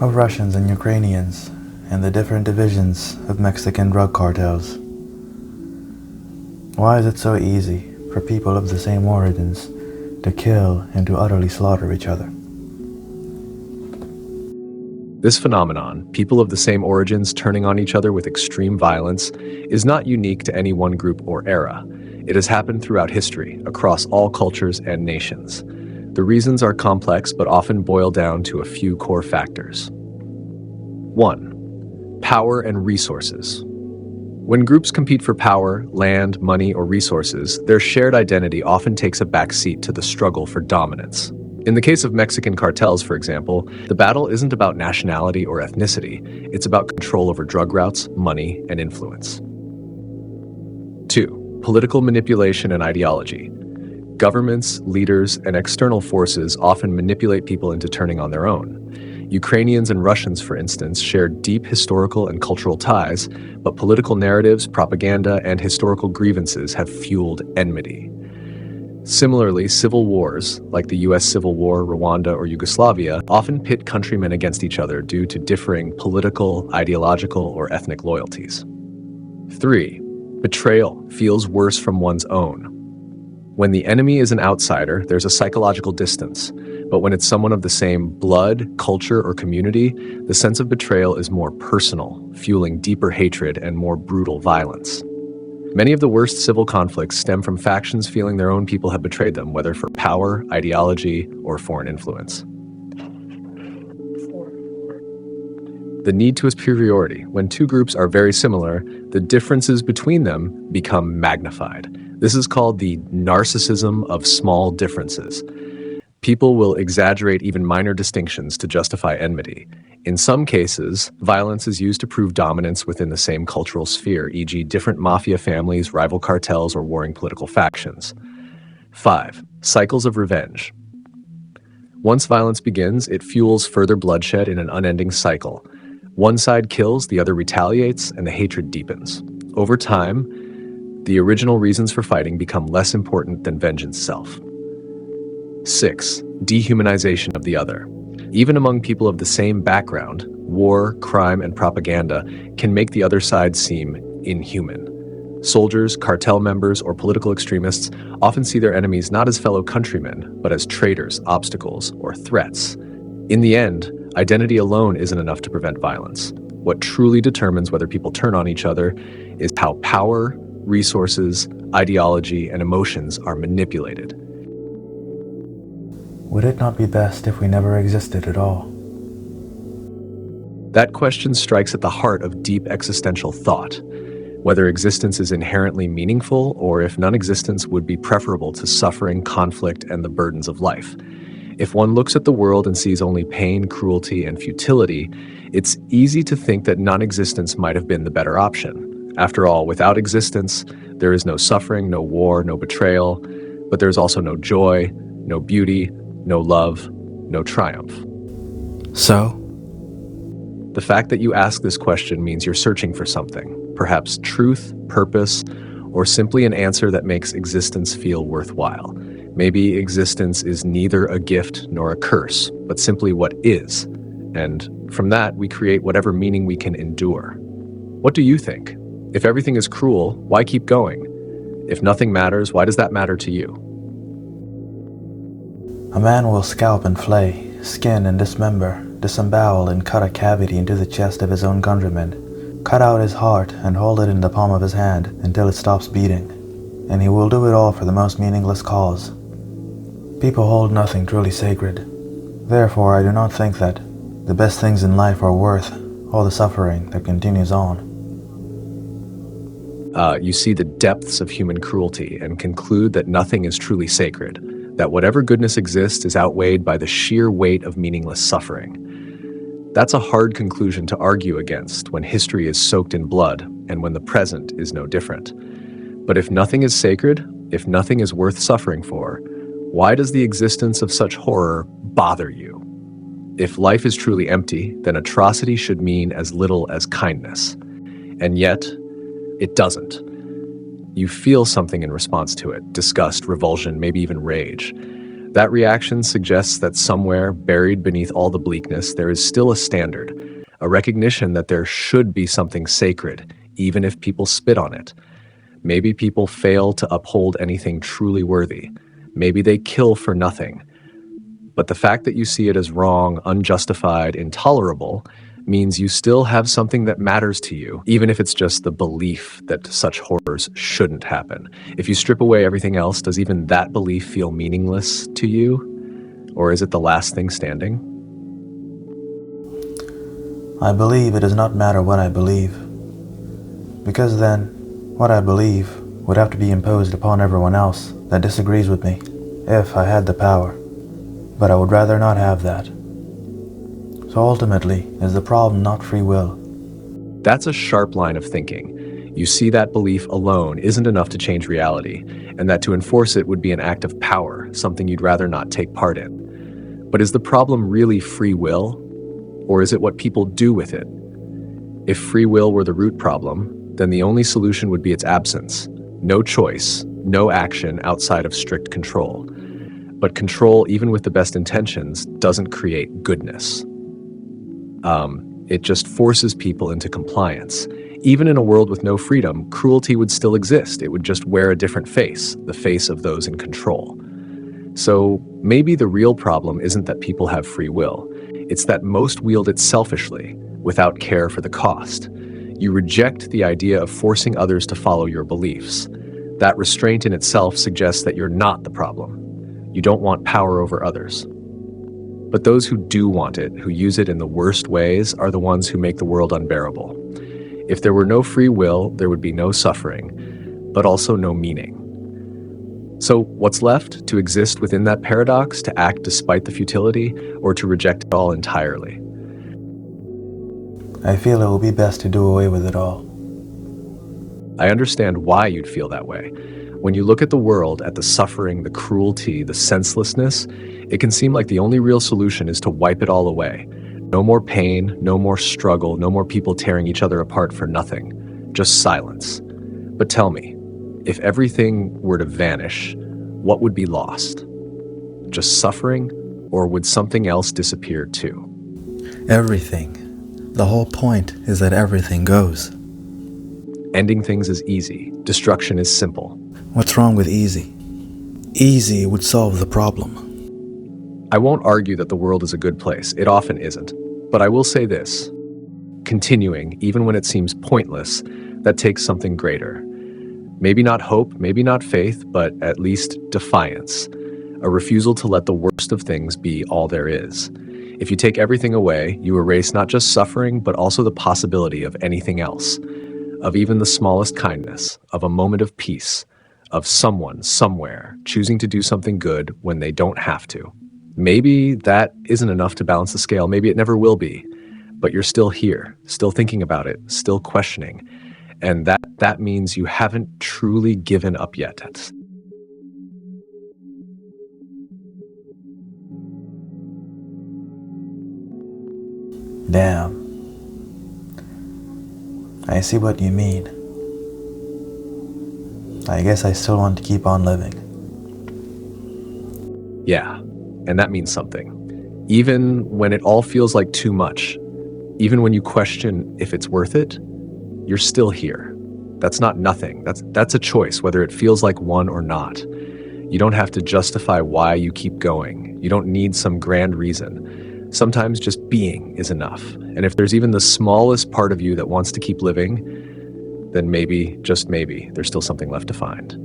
of Russians and Ukrainians, and the different divisions of Mexican drug cartels. Why is it so easy for people of the same origins to kill and to utterly slaughter each other? This phenomenon, people of the same origins turning on each other with extreme violence, is not unique to any one group or era. It has happened throughout history, across all cultures and nations. The reasons are complex but often boil down to a few core factors. 1. Power and resources. When groups compete for power, land, money, or resources, their shared identity often takes a backseat to the struggle for dominance. In the case of Mexican cartels, for example, the battle isn't about nationality or ethnicity. It's about control over drug routes, money, and influence. 2. Political manipulation and ideology. Governments, leaders, and external forces often manipulate people into turning on their own. Ukrainians and Russians, for instance, share deep historical and cultural ties, but political narratives, propaganda, and historical grievances have fueled enmity. Similarly, civil wars, like the US Civil War, Rwanda, or Yugoslavia, often pit countrymen against each other due to differing political, ideological, or ethnic loyalties. 3. Betrayal feels worse from one's own. When the enemy is an outsider, there's a psychological distance, but when it's someone of the same blood, culture, or community, the sense of betrayal is more personal, fueling deeper hatred and more brutal violence. Many of the worst civil conflicts stem from factions feeling their own people have betrayed them, whether for power, ideology, or foreign influence. The need to superiority. When two groups are very similar, the differences between them become magnified. This is called the narcissism of small differences. People will exaggerate even minor distinctions to justify enmity. In some cases, violence is used to prove dominance within the same cultural sphere, e.g. different mafia families, rival cartels, or warring political factions. 5. Cycles of revenge. Once violence begins, it fuels further bloodshed in an unending cycle. One side kills, the other retaliates, and the hatred deepens. Over time, the original reasons for fighting become less important than vengeance itself. 6. Dehumanization of the other. Even among people of the same background, war, crime, and propaganda can make the other side seem inhuman. Soldiers, cartel members, or political extremists often see their enemies not as fellow countrymen, but as traitors, obstacles, or threats. In the end, identity alone isn't enough to prevent violence. What truly determines whether people turn on each other is how power, resources, ideology, and emotions are manipulated. Would it not be best if we never existed at all? That question strikes at the heart of deep existential thought, whether existence is inherently meaningful or if non-existence would be preferable to suffering, conflict, and the burdens of life. If one looks at the world and sees only pain, cruelty, and futility, it's easy to think that non-existence might have been the better option. After all, without existence, there is no suffering, no war, no betrayal, but there's also no joy, no beauty, no love, no triumph. So? The fact that you ask this question means you're searching for something, perhaps truth, purpose, or simply an answer that makes existence feel worthwhile. Maybe existence is neither a gift nor a curse, but simply what is. And from that, we create whatever meaning we can endure. What do you think? If everything is cruel, why keep going? If nothing matters, why does that matter to you? A man will scalp and flay, skin and dismember, disembowel and cut a cavity into the chest of his own countryman, cut out his heart and hold it in the palm of his hand until it stops beating, and he will do it all for the most meaningless cause. People hold nothing truly sacred. Therefore, I do not think that the best things in life are worth all the suffering that continues on. You see the depths of human cruelty and conclude that nothing is truly sacred, that whatever goodness exists is outweighed by the sheer weight of meaningless suffering. That's a hard conclusion to argue against when history is soaked in blood and when the present is no different. But if nothing is sacred, if nothing is worth suffering for, why does the existence of such horror bother you? If life is truly empty, then atrocity should mean as little as kindness. And yet, it doesn't. You feel something in response to it, disgust, revulsion, maybe even rage. That reaction suggests that somewhere, buried beneath all the bleakness, there is still a standard, a recognition that there should be something sacred, even if people spit on it. Maybe people fail to uphold anything truly worthy. Maybe they kill for nothing. But the fact that you see it as wrong, unjustified, intolerable, means you still have something that matters to you, even if it's just the belief that such horrors shouldn't happen. If you strip away everything else, does even that belief feel meaningless to you? Or is it the last thing standing? I believe it does not matter what I believe, because then what I believe would have to be imposed upon everyone else that disagrees with me, if I had the power. But I would rather not have that. So ultimately, is the problem not free will? That's a sharp line of thinking. You see that belief alone isn't enough to change reality, and that to enforce it would be an act of power, something you'd rather not take part in. But is the problem really free will? Or is it what people do with it? If free will were the root problem, then the only solution would be its absence. No choice, no action outside of strict control. But control, even with the best intentions, doesn't create goodness. It just forces people into compliance. Even in a world with no freedom, cruelty would still exist. It would just wear a different face, the face of those in control. So maybe the real problem isn't that people have free will. It's that most wield it selfishly, without care for the cost. You reject the idea of forcing others to follow your beliefs. That restraint in itself suggests that you're not the problem. You don't want power over others. But those who do want it, who use it in the worst ways, are the ones who make the world unbearable. If there were no free will, there would be no suffering, but also no meaning. So what's left? To exist within that paradox, to act despite the futility, or to reject it all entirely? I feel it will be best to do away with it all. I understand why you'd feel that way. When you look at the world, at the suffering, the cruelty, the senselessness, it can seem like the only real solution is to wipe it all away. No more pain, no more struggle, no more people tearing each other apart for nothing. Just silence. But tell me, if everything were to vanish, what would be lost? Just suffering, or would something else disappear too? Everything. The whole point is that everything goes. Ending things is easy. Destruction is simple. What's wrong with easy? Easy would solve the problem. I won't argue that the world is a good place. It often isn't. But I will say this. Continuing, even when it seems pointless, that takes something greater. Maybe not hope, maybe not faith, but at least defiance. A refusal to let the worst of things be all there is. If you take everything away, you erase not just suffering, but also the possibility of anything else. Of even the smallest kindness, of a moment of peace, of someone, somewhere, choosing to do something good when they don't have to. Maybe that isn't enough to balance the scale. Maybe it never will be. But you're still here, still thinking about it, still questioning. And that means you haven't truly given up yet. Damn. I see what you mean. I guess I still want to keep on living. Yeah, and that means something. Even when it all feels like too much, even when you question if it's worth it, you're still here. That's not nothing. That's a choice, whether it feels like one or not. You don't have to justify why you keep going. You don't need some grand reason. Sometimes just being is enough. And if there's even the smallest part of you that wants to keep living, then maybe, just maybe, there's still something left to find.